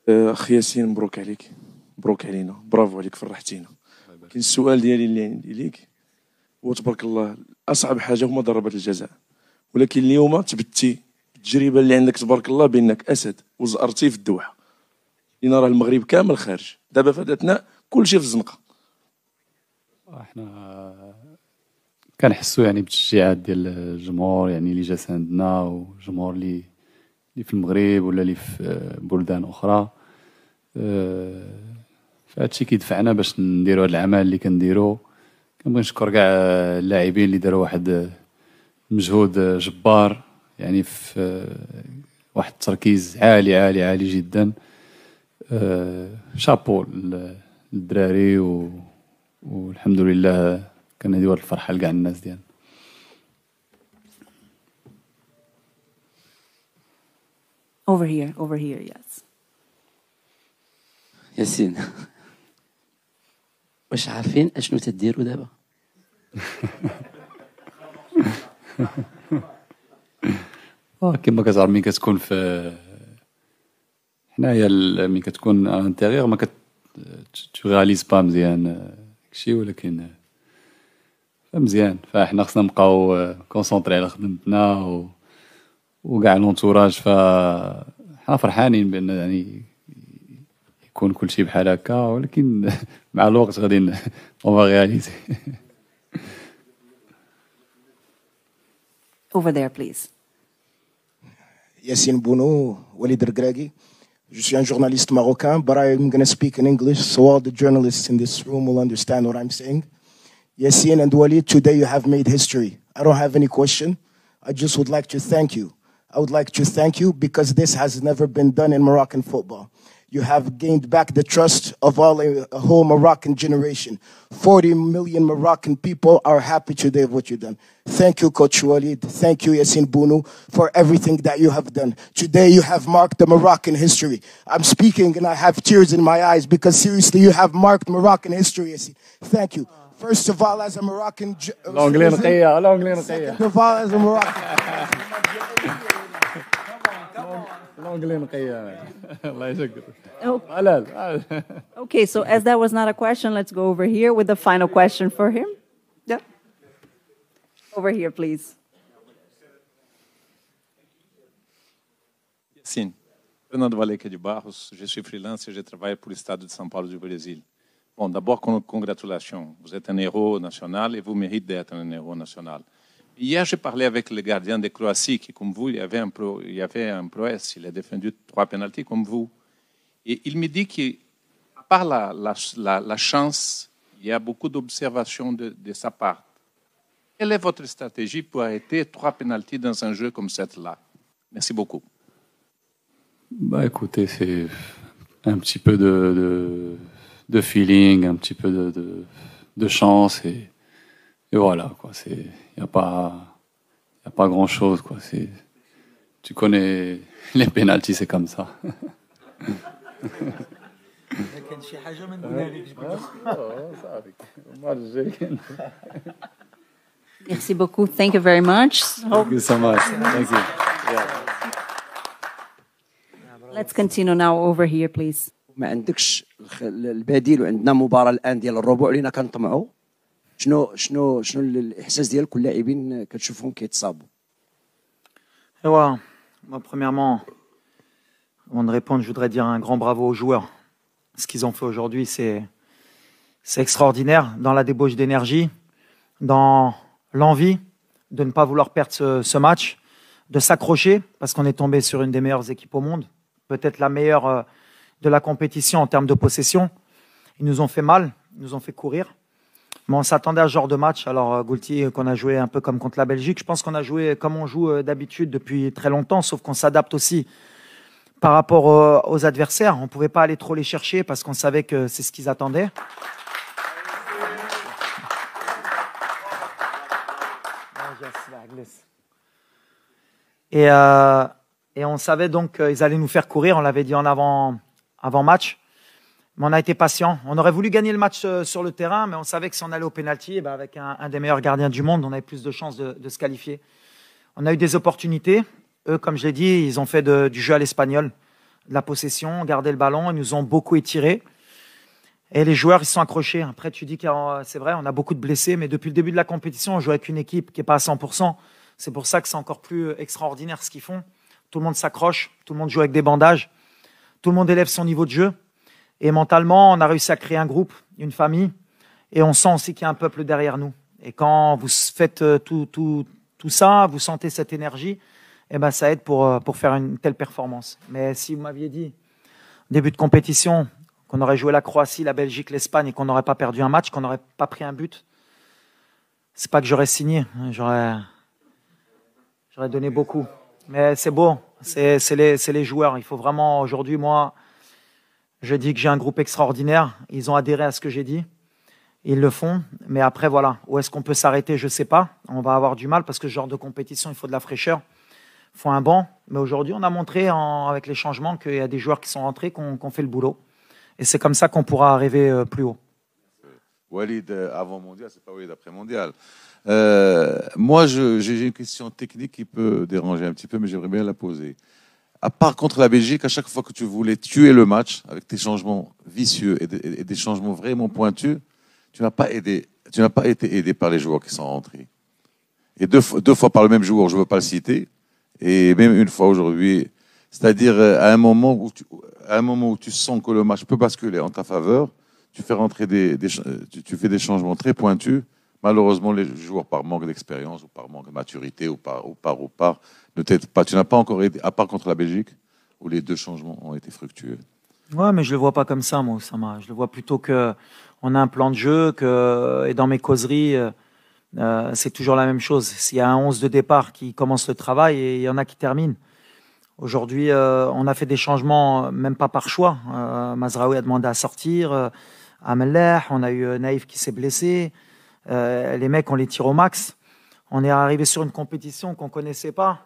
اخي ياسين مبروك عليك، مبروك علينا، برافو عليك، فرحتينا. كاين السؤال ديالي اللي عندي ليك هو تبارك الله اصعب حاجه هما ضربات الجزاء، ولكن اليوم تبتي التجربه اللي عندك تبارك الله بانك اسد وزأرتي في الدوحه لينا راه المغرب كامل خارج دابا فاتتنا كلشي في الزنقه. احنا كنحسوا يعني بالتشجيعات ديال الجمهور يعني اللي جا ساندنا والجمهور اللي في المغرب ولا اللي في بلدان اخرى. فهادشي كيدفعنا باش نديروا هاد العمل اللي كنديروا. كنبغي نشكر كاع اللاعبين اللي داروا واحد مجهود جبار يعني في واحد التركيز عالي عالي عالي جدا. شابو للدراري والحمد لله كنهديو هاد الفرحه لكاع الناس ديالنا. Over here, yes. ياسين واش عارفين اشنو تديروا دابا؟ كما كتعرف ملي كتكون في حنايا ملي كتكون انتيريور ما تغاليز با مزيان داكشي، ولكن مزيان. فاحنا خصنا نبقاو كونسونطري على خدمتنا وكاع لونتوراج. فحنا فرحانين بان يعني يكون كل شيء بحال هكا، ولكن مع الوقت غادي اون رياليزي. Over there, please. Yassine Bounou, Walid Regragui. Je suis un journaliste marocain, but I'm going to speak in English so all the journalists in this room will understand what I'm saying. Yassine and Walid, today you have made history. I don't have any question. I just would like to thank you. I would like to thank you because this has never been done in Moroccan football. You have gained back the trust of a whole Moroccan generation. 40 million Moroccan people are happy today of what you've done. Thank you, Coach Walid. Thank you, Yassine Bounou, for everything that you have done. Today you have marked the Moroccan history. I'm speaking and I have tears in my eyes because seriously you have marked Moroccan history, Yassine. Thank you. First of all, as a Moroccan... Second of all, as a Moroccan... Okay, so as that was not a question, let's go over here with the final question for him. Yeah. Over here, please. Sim. Fernando Valeca de Barros, je suis freelance et je travaille pour le Stade de São Paulo du Brésil. Bon, d'abord, congratulations. Vous êtes un héros national et vous méritez d'être un héros national. Hier, j'ai parlé avec le gardien de Croatie qui, comme vous, il y avait un prouesse. Il a défendu 3 pénaltys comme vous. Et il me dit qu'à part la chance, il y a beaucoup d'observations de sa part. Quelle est votre stratégie pour arrêter 3 pénaltys dans un jeu comme celui-là? Merci beaucoup. Bah écoutez, c'est un petit peu de feeling, un petit peu de chance et voilà quoi. Il n'y a pas grand chose quoi. Tu connais les pénaltys, c'est comme ça. Merci beaucoup. Thank you very much. Thank you so much. Thank you. Let's continue now over here, please. ما عندكش البديل وعندنا مباراة الآن ديال الربع لينا كنطمعوا. شنو الإحساس ديالك واللاعبين كتشوفهم كيتصابوا؟ Moi, premièrement, avant de répondre, je voudrais dire un grand bravo aux joueurs. Ce qu'ils ont fait aujourd'hui, c'est extraordinaire dans la débauche d'énergie, dans l'envie de ne pas vouloir perdre ce match, de s'accrocher parce qu'on est tombé sur une des meilleures équipes au monde, peut-être la meilleure de la compétition en termes de possession. Ils nous ont fait mal, ils nous ont fait courir. Mais on s'attendait à ce genre de match. Alors, Goulti, qu'on a joué un peu comme contre la Belgique, je pense qu'on a joué comme on joue d'habitude depuis très longtemps, sauf qu'on s'adapte aussi par rapport aux adversaires. On ne pouvait pas aller trop les chercher parce qu'on savait que c'est ce qu'ils attendaient. Et on savait donc qu'ils allaient nous faire courir. On l'avait dit en avant-match. Mais on a été patient. On aurait voulu gagner le match sur le terrain, mais on savait que si on allait au pénalty, avec un des meilleurs gardiens du monde, on avait plus de chances de se qualifier. On a eu des opportunités. Eux, comme je l'ai dit, ils ont fait du jeu à l'espagnol. de la possession, garder le ballon. Ils nous ont beaucoup étirés. Et les joueurs, ils sont accrochés. Après, tu dis que c'est vrai, on a beaucoup de blessés, mais depuis le début de la compétition, on joue avec une équipe qui n'est pas à 100%. C'est pour ça que c'est encore plus extraordinaire ce qu'ils font. Tout le monde s'accroche, tout le monde joue avec des bandages, tout le monde élève son niveau de jeu. Et mentalement, on a réussi à créer un groupe, une famille, et on sent aussi qu'il y a un peuple derrière nous. Et quand vous faites tout ça, vous sentez cette énergie, eh ben, ça aide pour faire une telle performance. Mais si vous m'aviez dit, début de compétition, qu'on aurait joué la Croatie, la Belgique, l'Espagne et qu'on n'aurait pas perdu un match, qu'on n'aurait pas pris un but, c'est pas que j'aurais signé, j'aurais donné beaucoup. Mais c'est beau, c'est les joueurs. Il faut vraiment, aujourd'hui, moi, je dis que j'ai un groupe extraordinaire. Ils ont adhéré à ce que j'ai dit. Ils le font. Mais après, voilà, où est-ce qu'on peut s'arrêter, je ne sais pas. On va avoir du mal parce que ce genre de compétition, il faut de la fraîcheur. Il faut un banc. Mais aujourd'hui, on a montré avec les changements qu'il y a des joueurs qui sont rentrés, qu'on fait le boulot. Et c'est comme ça qu'on pourra arriver plus haut. Walid avant mondial, c'est pas Walid après mondial. Moi, j'ai une question technique qui peut déranger un petit peu, mais j'aimerais bien la poser. À part contre la Belgique, à chaque fois que tu voulais tuer le match avec tes changements vicieux et des changements vraiment pointus, tu n'as pas été aidé par les joueurs qui sont rentrés. Et deux fois par le même joueur, je ne veux pas le citer, et même une fois aujourd'hui. C'est-à-dire à un moment où tu sens que le match peut basculer en ta faveur, tu fais rentrer tu fais des changements très pointus. Malheureusement, les joueurs, par manque d'expérience ou par manque de maturité ou par ne t'aident pas. Tu n'as pas encore aidé, à part contre la Belgique, où les deux changements ont été fructueux. Ouais, mais je le vois pas comme ça, moi, Oussama. Je le vois plutôt que on a un plan de jeu, et dans mes causeries, c'est toujours la même chose. S'il y a un 11 de départ qui commence le travail et il y en a qui terminent. Aujourd'hui, on a fait des changements, même pas par choix. Mazraoui a demandé à sortir, Amellah, on a eu Naïf qui s'est blessé. Les mecs, on les tire au max. On est arrivé sur une compétition qu'on ne connaissait pas,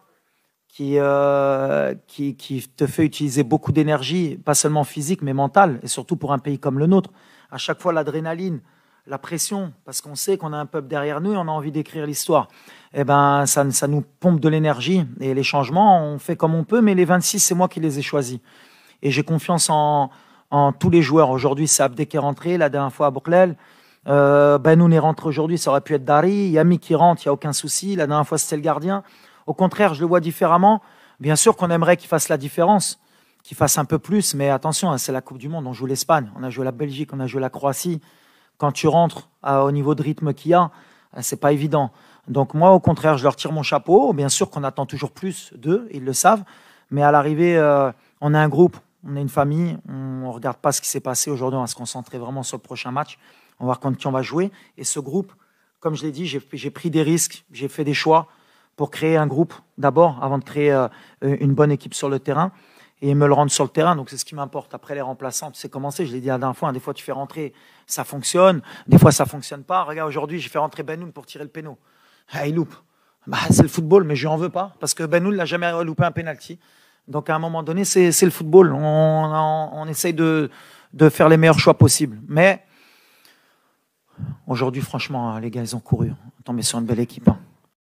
qui te fait utiliser beaucoup d'énergie, pas seulement physique, mais mentale, et surtout pour un pays comme le nôtre. À chaque fois, l'adrénaline, la pression, parce qu'on sait qu'on a un peuple derrière nous et on a envie d'écrire l'histoire. Eh ben, ça nous pompe de l'énergie. Et les changements, on fait comme on peut, mais les 26, c'est moi qui les ai choisis. Et j'ai confiance en tous les joueurs. Aujourd'hui, c'est Abdé qui est rentré, la dernière fois à Bourklel. Benoun est rentré aujourd'hui, ça aurait pu être Dari. Yami qui rentre, il n'y a aucun souci. La dernière fois, c'était le gardien. Au contraire, je le vois différemment. Bien sûr qu'on aimerait qu'il fasse la différence, qu'il fasse un peu plus, mais attention, c'est la Coupe du Monde. On joue l'Espagne, on a joué la Belgique, on a joué la Croatie. Quand tu rentres au niveau de rythme qu'il y a, c'est pas évident. Donc moi, au contraire, je leur tire mon chapeau. Bien sûr qu'on attend toujours plus d'eux, ils le savent. Mais à l'arrivée, on a un groupe, on est une famille. On ne regarde pas ce qui s'est passé aujourd'hui. On va se concentrer vraiment sur le prochain match. On va voir contre qui on va jouer. Et ce groupe, comme je l'ai dit, j'ai pris des risques, j'ai fait des choix pour créer un groupe d'abord, avant de créer une bonne équipe sur le terrain et me le rendre sur le terrain. Donc c'est ce qui m'importe. Après les remplaçants, tu sais comment c'est, je l'ai dit la dernière fois, des fois tu fais rentrer, ça fonctionne, des fois ça fonctionne pas. Regarde, aujourd'hui, j'ai fait rentrer Benoun pour tirer le péno. Ah, il loupe. Bah, c'est le football, mais je lui en veux pas, parce que Benoun n'a jamais loupé un penalty. Donc à un moment donné, c'est le football. On essaye de faire les meilleurs choix possibles. Mais aujourd'hui, franchement, les gars, ils ont couru. On est tombé sur une belle équipe.